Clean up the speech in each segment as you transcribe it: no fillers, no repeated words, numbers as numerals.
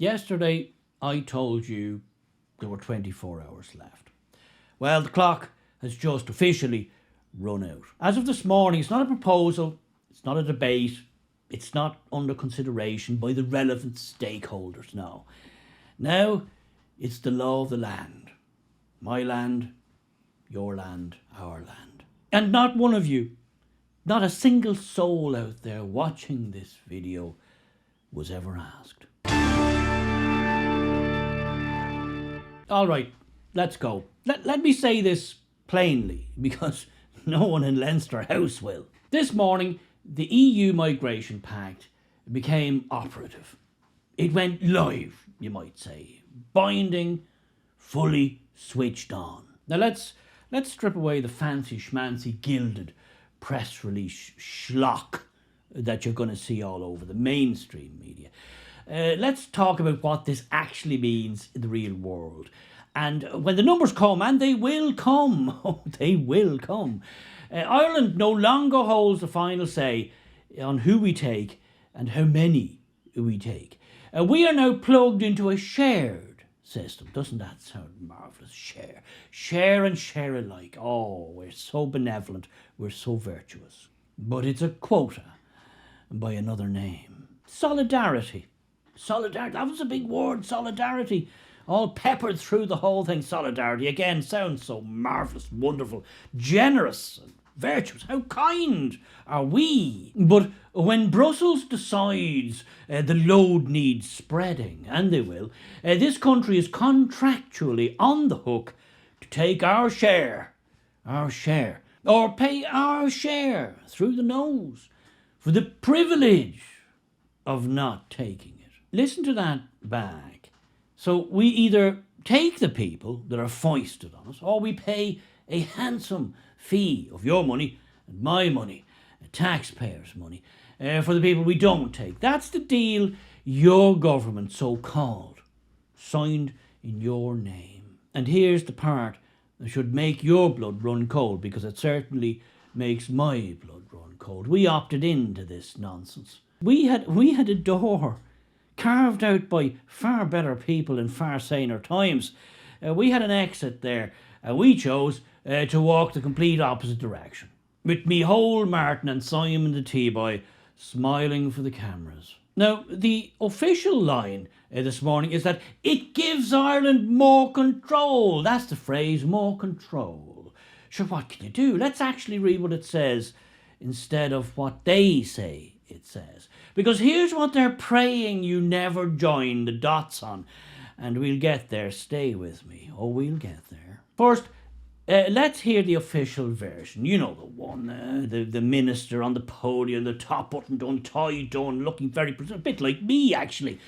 Yesterday, I told you there were 24 hours left. Well, the clock has just officially run out. As of this morning, it's not a proposal, it's not a debate, it's not under consideration by the relevant stakeholders, no. Now, it's the law of the land. My land, your land, our land. And not one of you, not a single soul out there watching this video was ever asked. All right, let's go. Let me say this plainly, because no one in Leinster House will. This morning, the EU Migration Pact became operative. It went live, you might say. Binding, fully switched on. Now let's strip away the fancy schmancy gilded press release schlock that you're going to see all over the mainstream media. Let's talk about what this actually means in the real world. And when the numbers come, and they will come, oh, they will come, Ireland no longer holds the final say on who we take and how many we take. We are now plugged into a shared system. Doesn't that sound marvellous? Share and share alike. Oh, we're so benevolent, we're so virtuous. But it's a quota by another name. Solidarity. Solidarity, that was a big word, solidarity. All peppered through the whole thing. Solidarity, again, sounds so marvellous, wonderful, generous, and virtuous. How kind are we? But when Brussels decides the load needs spreading, and they will, this country is contractually on the hook to take our share, or pay our share through the nose for the privilege of not taking it. Listen to that bag. So we either take the people that are foisted on us, or we pay a handsome fee of your money and my money, taxpayers' money, for the people we don't take. That's the deal your government, so-called, signed in your name. And here's the part that should make your blood run cold, because it certainly makes my blood run cold. We opted into this nonsense. We had a door carved out by far better people in far saner times. We had an exit there, and we chose to walk the complete opposite direction, with me whole Martin and Simon the T-boy smiling for the cameras. Now, the official line this morning is that it gives Ireland more control. That's the phrase, more control. Sure, what can you do? Let's actually read what it says instead of what they say it says. Because here's what they're praying you never join the dots on. And we'll get there, stay with me. Oh, we'll get there. First, let's hear the official version. You know the one, the minister on the podium, the top button done, tie done, looking very, a bit like me actually,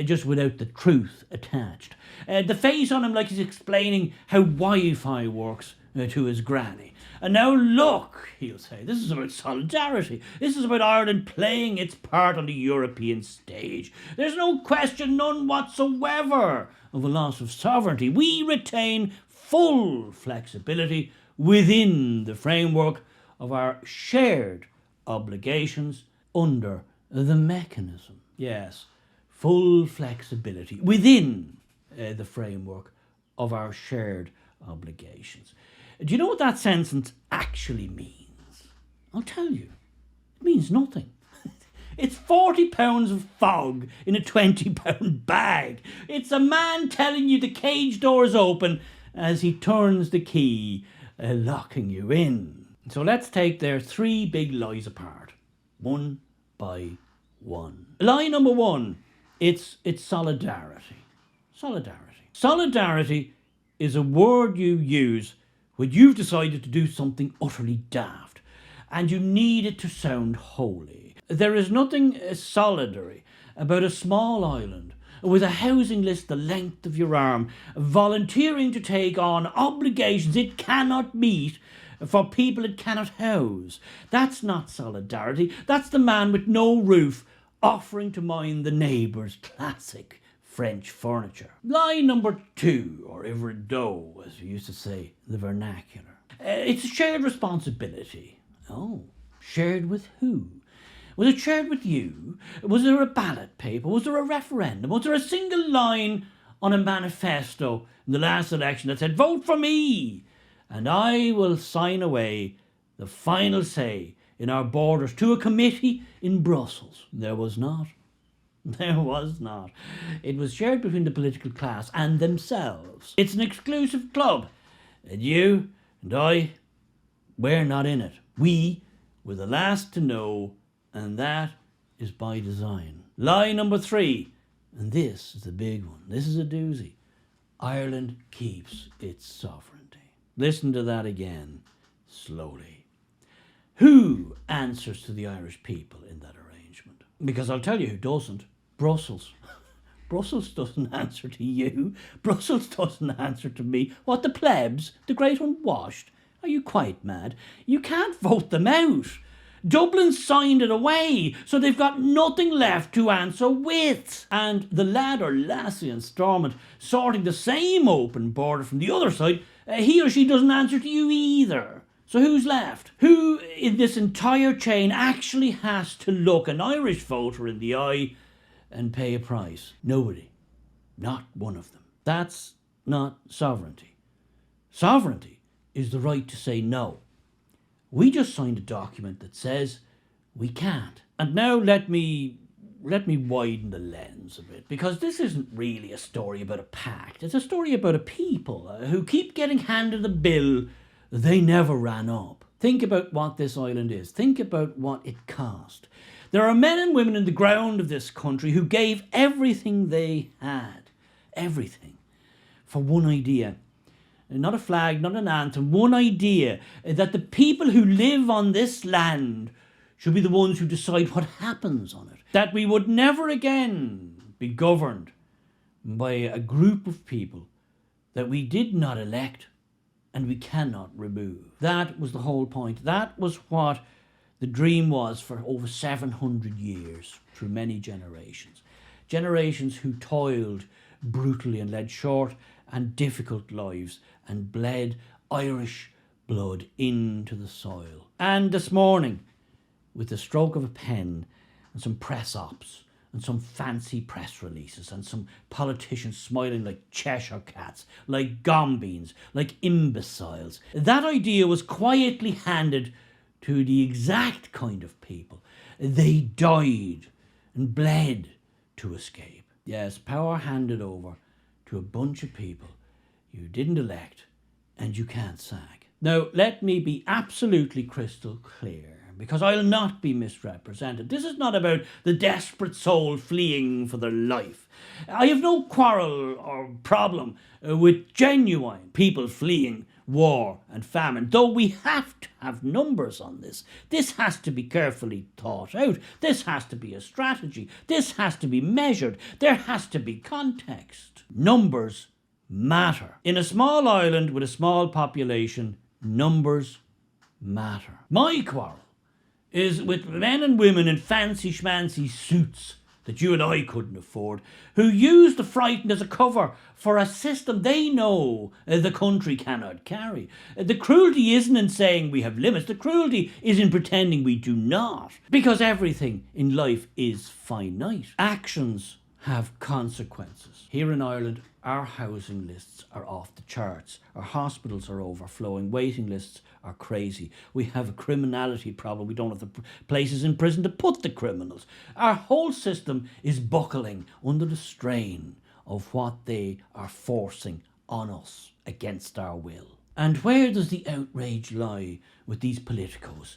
just without the truth attached. The face on him like he's explaining how Wi-Fi works to his granny. And now look, he'll say, this is about solidarity. This is about Ireland playing its part on the European stage. There's no question, none whatsoever, of a loss of sovereignty. We retain full flexibility within the framework of our shared obligations under the mechanism. Yes, full flexibility within the framework of our shared obligations. Do you know what that sentence actually means? I'll tell you. It means nothing. It's 40 pounds of fog in a 20-pound bag. It's a man telling you the cage door's open as he turns the key, locking you in. So let's take their three big lies apart, one by one. Lie number one, it's solidarity. Solidarity. Solidarity is a word you use when you've decided to do something utterly daft, and you need it to sound holy. There is nothing solidary about a small island with a housing list the length of your arm, volunteering to take on obligations it cannot meet for people it cannot house. That's not solidarity. That's the man with no roof offering to mind the neighbour's classic French furniture. Lie number two, or ivrido, as we used to say in the vernacular. It's a shared responsibility. Oh, shared with who? Was it shared with you? Was there a ballot paper? Was there a referendum? Was there a single line on a manifesto in the last election that said, vote for me, and I will sign away the final say in our borders to a committee in Brussels? There was not. There was not. It was shared between the political class and themselves. It's an exclusive club, and you and I, we're not in it. We were the last to know, and that is by design. Lie number 3, and this is the big one. This is a doozy. Ireland keeps its sovereignty. Listen to that again, slowly. Who answers to the Irish people in that arrangement? Because I'll tell you who doesn't. Brussels. Brussels doesn't answer to you. Brussels doesn't answer to me. What, the plebs? The great unwashed? Are you quite mad? You can't vote them out. Dublin signed it away, so they've got nothing left to answer with. And the lad or lassie in Stormont sorting the same open border from the other side, he or she doesn't answer to you either. So who's left? Who in this entire chain actually has to look an Irish voter in the eye and pay a price? Nobody. Not one of them. That's not sovereignty. Sovereignty is the right to say no. We just signed a document that says we can't. And now let me widen the lens a bit, because this isn't really a story about a pact. It's a story about a people who keep getting handed a bill they never ran up. Think about what this island is. Think about what it cost. There are men and women in the ground of this country who gave everything they had. Everything. For one idea. Not a flag, not an anthem. One idea, that the people who live on this land should be the ones who decide what happens on it. That we would never again be governed by a group of people that we did not elect and we cannot remove. That was the whole point. That was what the dream was for over 700 years, through many generations. Generations who toiled brutally and led short and difficult lives and bled Irish blood into the soil. And this morning, with the stroke of a pen and some press ops and some fancy press releases and some politicians smiling like Cheshire cats, like gombeans, like imbeciles, that idea was quietly handed to the exact kind of people they died and bled to escape. Yes, power handed over to a bunch of people you didn't elect and you can't sack. Now, let me be absolutely crystal clear, because I'll not be misrepresented. This is not about the desperate soul fleeing for their life. I have no quarrel or problem with genuine people fleeing war and famine, though we have to have numbers on this. This has to be carefully thought out. This has to be a strategy. This has to be measured. There has to be context. Numbers matter. In a small island with a small population, numbers matter. My quarrel is with men and women in fancy schmancy suits that you and I couldn't afford, who use the frightened as a cover for a system they know the country cannot carry. The cruelty isn't in saying we have limits. The cruelty is in pretending we do not, because everything in life is finite. Actions have consequences. Here in Ireland, our housing lists are off the charts. Our hospitals are overflowing. Waiting lists are crazy. We have a criminality problem. We don't have the places in prison to put the criminals. Our whole system is buckling under the strain of what they are forcing on us against our will. And where does the outrage lie with these politicos?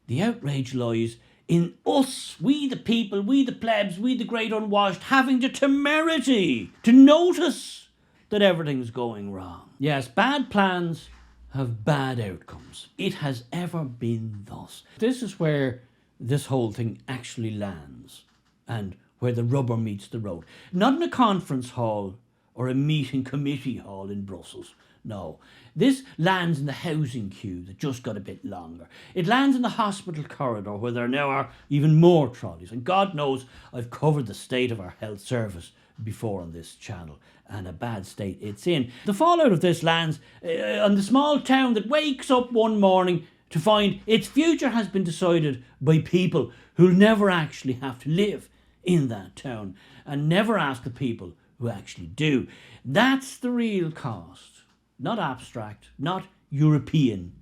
The outrage lies in us, we the people, we the plebs, we the great unwashed, having the temerity to notice that everything's going wrong. Yes, bad plans have bad outcomes. It has ever been thus. This is where this whole thing actually lands, and where the rubber meets the road. Not in a conference hall or a meeting committee hall in Brussels. No, this lands in the housing queue that just got a bit longer. It lands in the hospital corridor where there now are even more trolleys. And God knows I've covered the state of our health service before on this channel, and a bad state it's in. The fallout of this lands on the small town that wakes up one morning to find its future has been decided by people who'll never actually have to live in that town and never ask the people who actually do. That's the real cost. Not abstract, not European.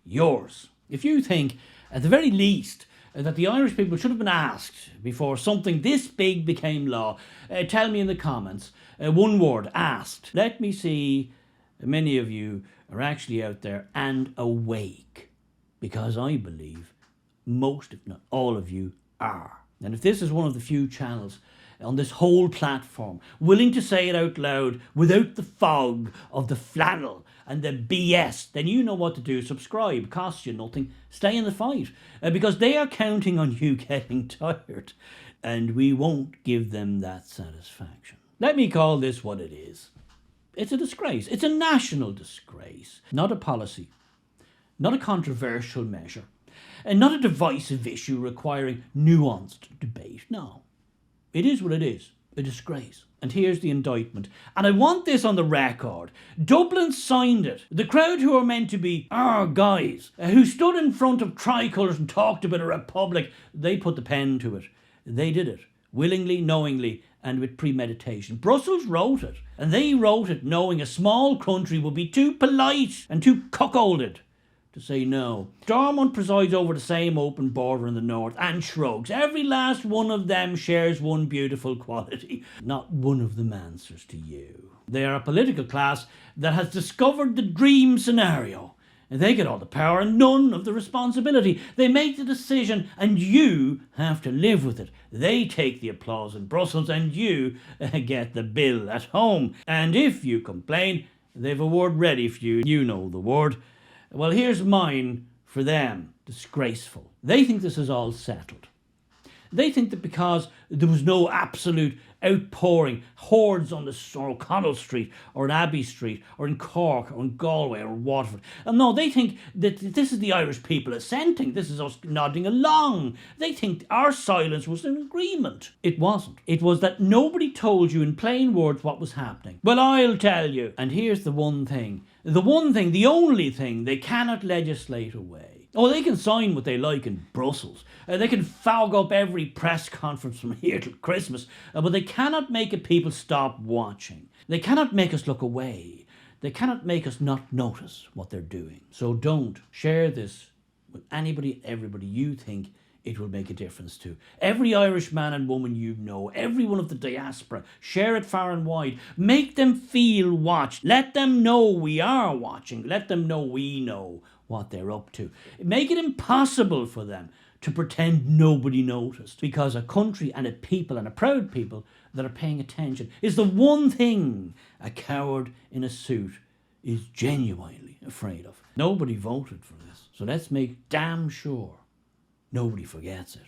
Yours. If you think, at the very least, that the Irish people should have been asked before something this big became law, tell me in the comments. One word, asked. Let me see many of you are actually out there and awake, because I believe most, if not all of you, are. And if this is one of the few channels on this whole platform willing to say it out loud without the fog of the flannel and the BS, then you know what to do. Subscribe, costs you nothing, stay in the fight, because they are counting on you getting tired, and we won't give them that satisfaction. Let me call this what it is. It's a disgrace. It's a national disgrace, not a policy, not a controversial measure, and not a divisive issue requiring nuanced debate. No, it is what it is, a disgrace. And here's the indictment. And I want this on the record. Dublin signed it. The crowd who are meant to be our guys, who stood in front of tricolours and talked about a republic, they put the pen to it. They did it, willingly, knowingly, and with premeditation. Brussels wrote it, and they wrote it knowing a small country would be too polite and too cuckolded to say no. Stormont presides over the same open border in the north, and shrugs. Every last one of them shares one beautiful quality. Not one of them answers to you. They are a political class that has discovered the dream scenario. And they get all the power and none of the responsibility. They make the decision and you have to live with it. They take the applause in Brussels and you get the bill at home. And if you complain, they've a word ready for you. You know the word. Well, here's mine for them. Disgraceful. They think this is all settled. They think that because there was no absolute outpouring, hordes on O'Connell Street or in Abbey Street or in Cork or in Galway or Waterford. And no, they think that this is the Irish people assenting. This is us nodding along. They think our silence was an agreement. It wasn't. It was that nobody told you in plain words what was happening. Well, I'll tell you. And here's the one thing. The one thing, the only thing they cannot legislate away. Oh, they can sign what they like in Brussels. They can fog up every press conference from here till Christmas. But they cannot make a people stop watching. They cannot make us look away. They cannot make us not notice what they're doing. So don't share this with anybody, everybody you think it will make a difference to. Every Irish man and woman you know, every one of the diaspora, share it far and wide. Make them feel watched. Let them know we are watching. Let them know we know what they're up to. Make it impossible for them to pretend nobody noticed, because a country and a people and a proud people that are paying attention is the one thing a coward in a suit is genuinely afraid of. Nobody voted for this, so let's make damn sure nobody forgets it.